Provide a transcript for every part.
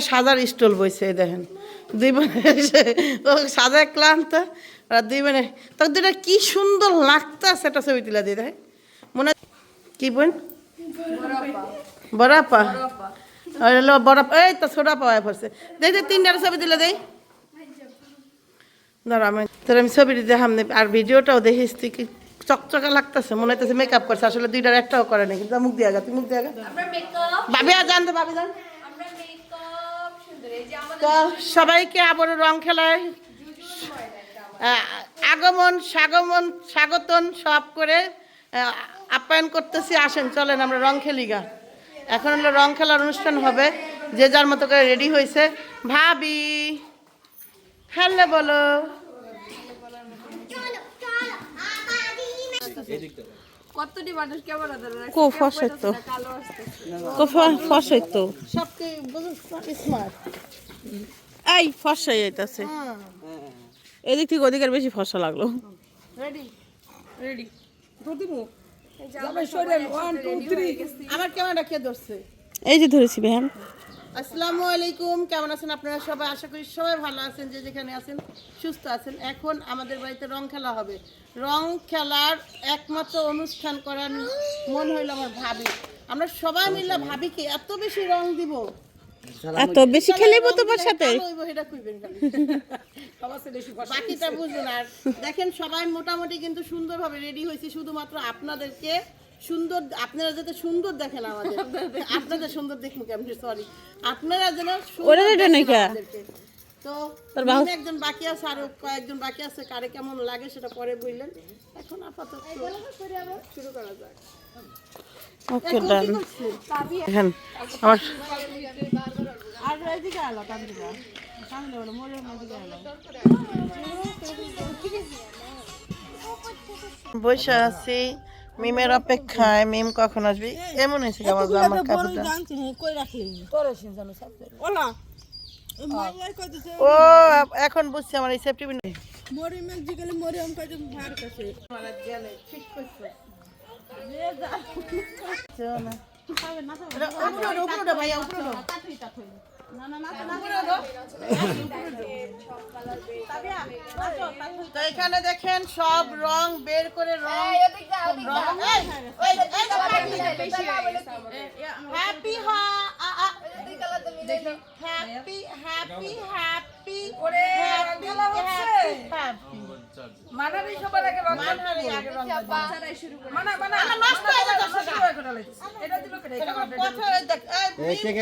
সাজার স্টল বইছে দেখেন দুই বোনে সাজায় ক্লান্ত আর দুই বোনে তখন দুইটা কি সুন্দর লাগতা সেটা ছবি তুলে দিয়ে দেয় মনে কি বোন বড়াপা বড়াপা এই তো ছোটা পাওয়া পড়ছে দেখি তিনটার ছবি তুলে দেই ধর আমি তোর আমি ছবি দেখাম আর ভিডিওটাও দেখিস তুই কি চকচকা লাগতেছে মনে হইতেছে মেকআপ করছে আসলে দুইটার একটাও করে না কিন্তু মুখ দিয়ে গা তুই মুখ দিয়ে গা ভাবি আর জানতো ভাবি জান তো সবাইকে আবারও রং খেলায় স্বাগতন সব করে আপ্যায়ন করতেছি আসেন চলেন আমরা রং খেলি গা এখন হলো রং খেলার অনুষ্ঠান হবে যে যার মতো করে রেডি হয়েছে ভাবি হ্যালো বলো কতটি মানুষ কেমন কো ফসে তো কো ফসে তো সবকে স্মার্ট এই ফসা যাইতাছে এদিক থেকে ওদিকের বেশি ফসা লাগলো রেডি রেডি ধরদিমু আমার ক্যামেরা কে ধরছে এই যে ধরেছি বেহান আসসালামু আলাইকুম কেমন আছেন আপনারা সবাই আশা করি সবাই ভালো আছেন যে যেখানে আছেন সুস্থ আছেন এখন আমাদের বাড়িতে রং খেলা হবে রং খেলার একমাত্র অনুষ্ঠান করার মন হইল আমার ভাবি আমরা সবাই মিলে ভাবিকে এত বেশি রং দিব এত বেশি খেলিব তোমার সাথে বাকিটা বুঝুন আর দেখেন সবাই মোটামুটি কিন্তু সুন্দরভাবে রেডি হয়েছে শুধুমাত্র আপনাদেরকে সুন্দর আপনারা যাতে সুন্দর দেখেন আমাদের আপনাদের সুন্দর দেখুন কেমন সরি আপনারা যেন তো একজন বাকি আছে আর কয়েকজন বাকি আছে কারে কেমন লাগে সেটা পরে বললেন এখন আপাতত শুরু করা যাক ওকে ডান এখন আমার আর এদিকে আলো কান্দিকা সামনে বলো মোরের মধ্যে আলো বসে আছি মিমের অপেক্ষায় মিম কখন আসবি এমন হয়েছে আমার জামার কাপড়টা ও এখন বুঝছি আমার এই সেফটি পিন তো এখানে দেখেন সব রং বের করে রং হ্যাপি হ্যাপি হ্যাপি হ্যাপি মানারি সবার আগে রং মানহারি আগে রং বাচ্চারাই শুরু করে মানা নষ্ট হয়ে যাচ্ছে এটা দিল কেটে এটা কথা দেখ এই থেকে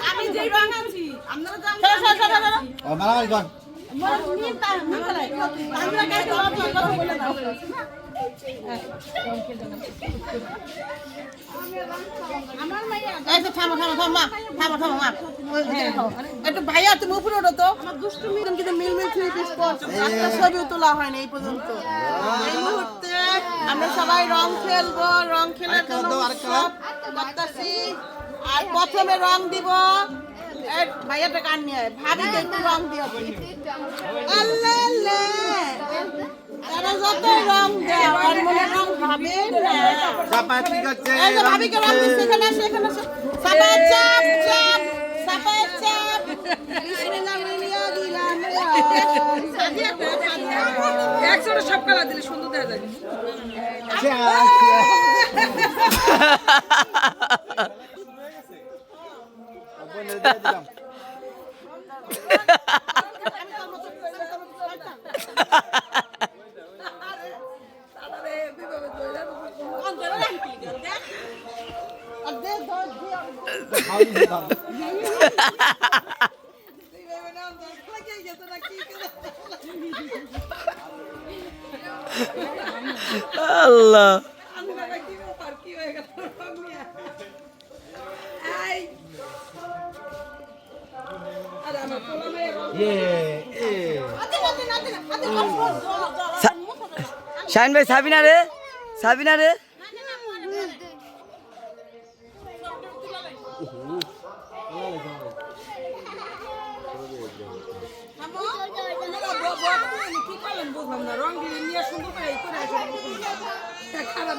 আমি যেই রং আনছি আপনারা একটু ভাইয়া তুমি উপরে ওঠো তো কিন্তু মিলমিল থ্রি পিস একটা ছবিও তোলা হয়নি এই পর্যন্ত এই মুহূর্তে আমরা সবাই রং খেলবো রং খেলার জন্য করতেছি আর প্রথমে রং দিব ভাইয়াটা কান নিয়ে ভাবিকে একটু রং দিয়ে আল্লাহ তারা যত রং দেয় আর মনে রং ভাবে না ভাবিকে রং দিচ্ছে এখানে সেখানে সাবা চাপ চাপ সাবা চাপ বিসমিল্লাহ মিলিয়া দিলাম একসাথে সব কালার দিলে সুন্দর দেখা যায় আল্লাহ শাহিন ভাই সাবিনা রে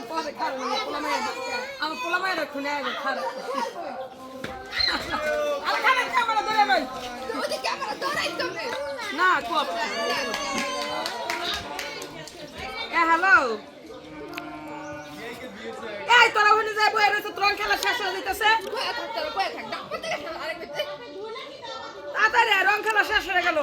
পরে খারাপ আমার পোলা মায়ের খুলে খারাপ আর খারাপ ক্যামেরা ধরে ভাই না কপ হ্যালো এই তোরা ওখানে যাই বই রয়েছে তোর খেলা শেষ হয়ে যেতেছে তাড়াতাড়ি রং খেলা শেষ হয়ে গেল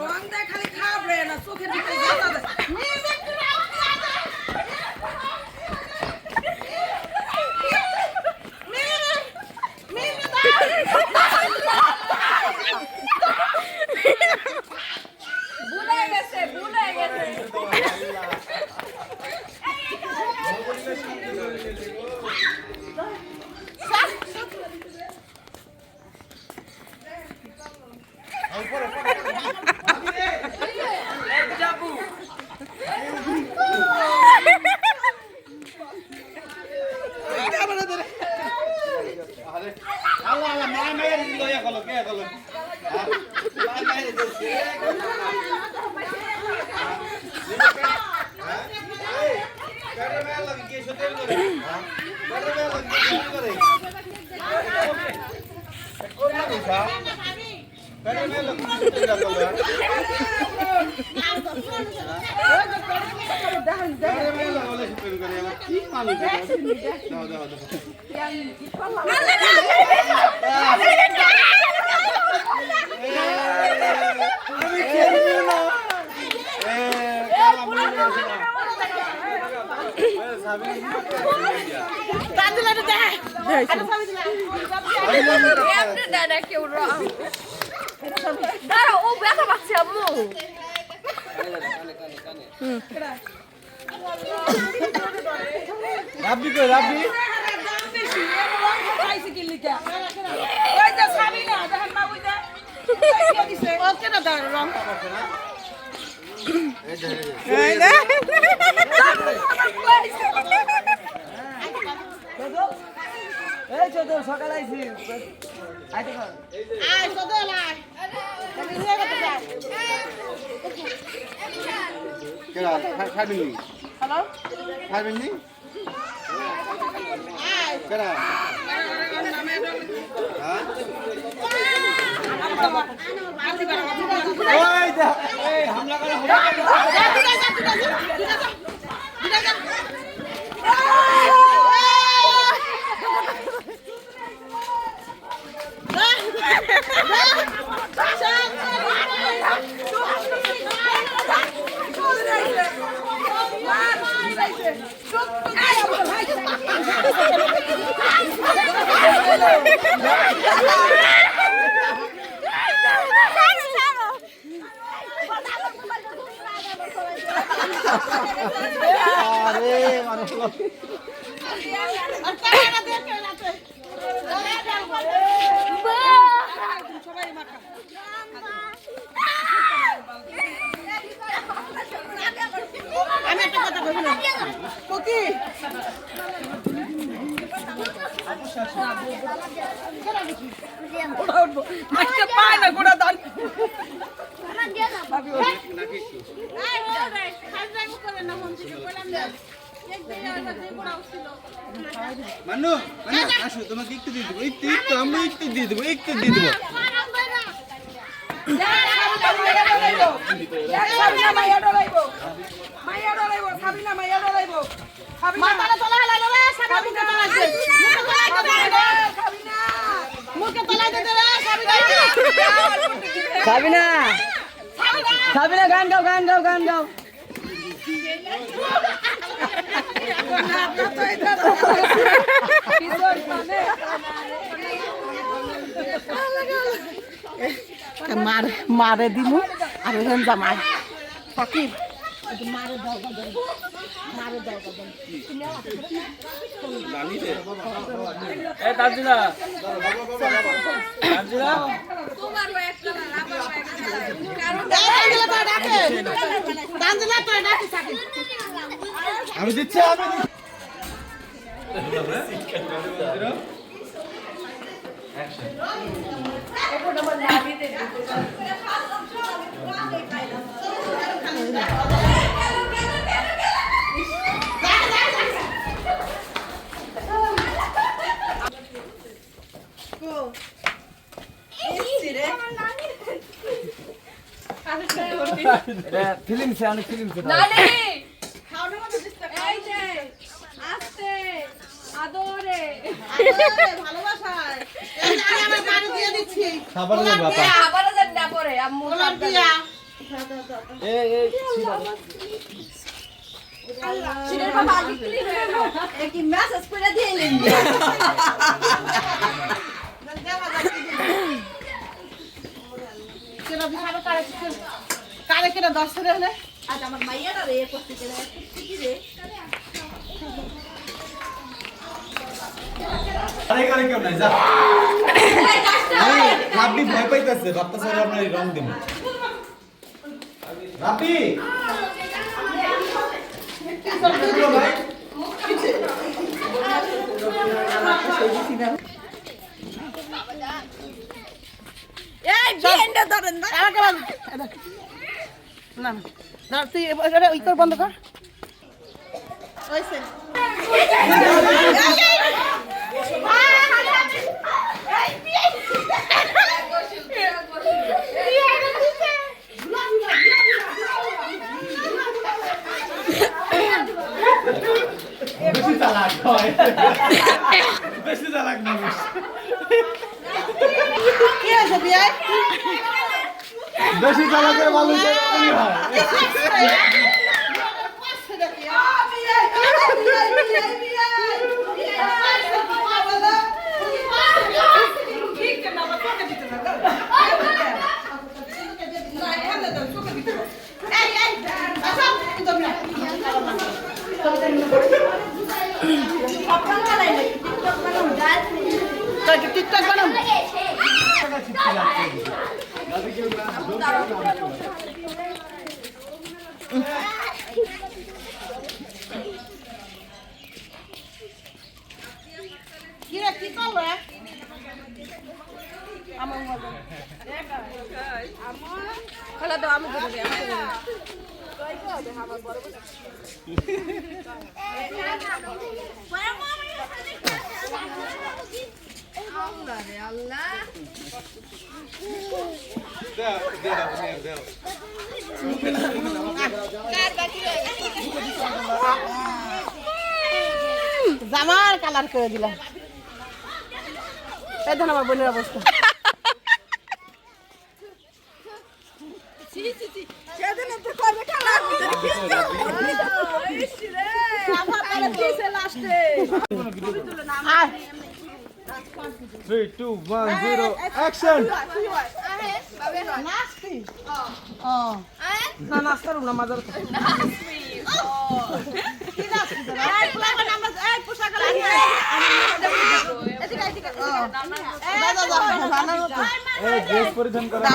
রং দেয় খালি খাবে না চোখের দিকে ভুলে গেছে ও ব্যথা পাচ্ছে আম্মু রাব্বি কই রাব্বি ওকে না দাও রং এই চোদ সকাল আইছি আইতে কর আয় সদল আয় তুমি নিয়ে গেতে যাও কেডা খাইবেন নি হ্যালো খাইবেন নি কেডা হ্যাঁ ওই দা এই হামলা করে আরে মানুষ আমি একটা কথা বলি না কোকি মাইকে পায় না গোড়া দান মানু আসো তোমাকে একটু দিয়ে দেবো একটু আমরা একটু দিয়ে দেবো একটু দিয়ে দেবো মাথাটা তোলা হলাই রে সাবিনা তোলাইছে মুখে তোলাইতে দে রে সাবিনা সাবিনা সাবিনা গান গাও মারে দিমু আর হেন জামাই ফকির এই তানজিলা তানজিলা আমি দিচ্ছি এটা ফিল্ম সে অনেক ফিল্ম সে নানি এই যে আস্তে আদরে ভালোবাসায় আমার বাড়ি দিয়ে দিচ্ছি খাবার দেব বাবা আবার যেন না পড়ে আম্মু তোমার বিয়া এই সিনের বাবা আগে ক্লিন হয়ে গেল কি মেসেজ করে দিলেন কেন বিছানো কারে কেন 10 করে হলে আজ আমার মাইয়াটা রে করতে গেলে কি রে আরে করে কেউ নাই যা রাব্বি ভয় পাইতাছে বাপ্পা স্যার আপনার রং দিন রাব্বি এই বিয়েন্ডা ধরেন না আমাকে বল না না তুই ওই কর বন্ধ কর ওইসে বেশি চালাক হয় বেশি চালাক মানুষ কি হয়েছে বিয়ায় বেশি চালাকের মানুষ এরকমই হয় টিকটক বানাম কি রে কি করলো আমার খেলা দাও আমি করে দিই আল্লাহ জামার কালার করে দিলাম এই ধর আমার বোনের অবস্থা সেদিন তো করবে খেলা লাস্টে 3 2 1 0 অ্যাকশন নাস্তি না নাস্তার না মাদার কি নাস্তি এই পোলাপন আমরা এই পোশাক লাগিয়ে এদিকে এদিকে দাদা দাদা এই ড্রেস পরিধান করা